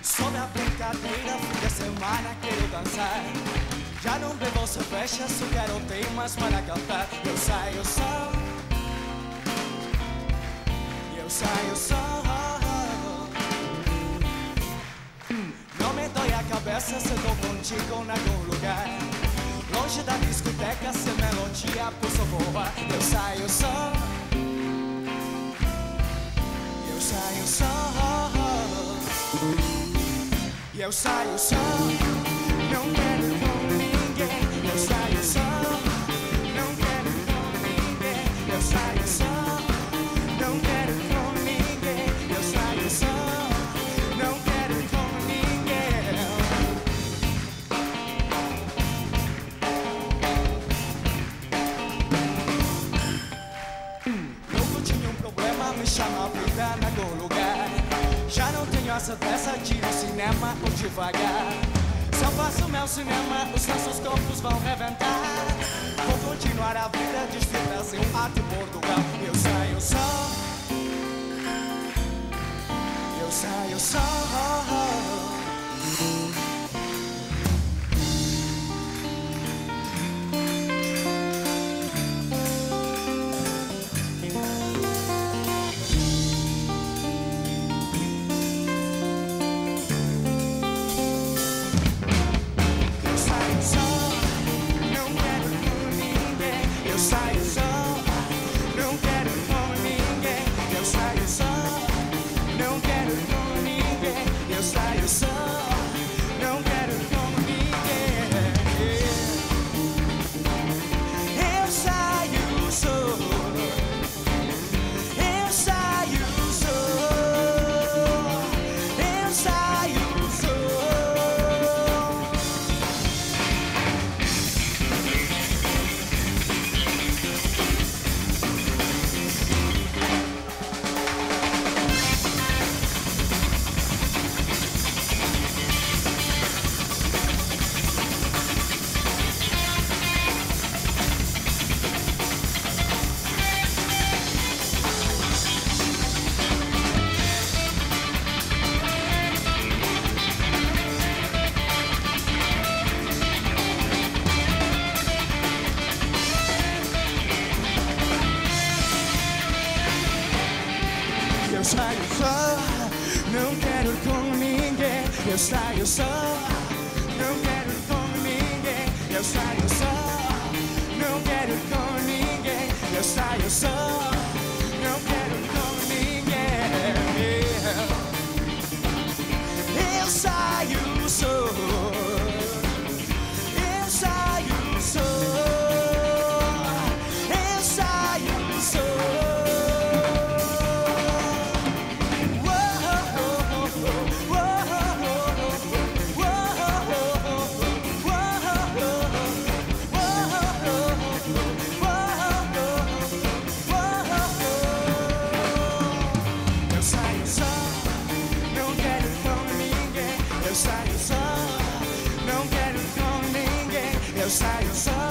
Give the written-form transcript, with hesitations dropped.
Só na brincadeira, fim de semana quero dançar. Já não bebo cerveja, só quero temas para cantar. Eu saio só, eu saio só. Não me dói a cabeça se tô contigo em algum lugar. Longe da discoteca, sem melodia, posso voar. Eu saio só, eu saio só. Eu saio só, não quero ir com ninguém. Eu saio só, não quero ir com ninguém. Eu saio só, não quero ir com ninguém. Eu saio só, não quero ir com ninguém. Nunca tinha um problema, me chama a vida em algum lugar. Já não tenho a certeza de ir ao cinema ou devagar. Se eu faço meu cinema, os nossos corpos vão reventar. Vou continuar a vida, desde Brasil até Portugal. Eu saio só, eu saio só. Eu saio só, não quero ir com ninguém. Eu saio só, não quero ir com ninguém. Eu saio só, não quero ir com ninguém. Eu saio só, não quero ir com ninguém. Eu saio só, eu saio só. Eu saio só,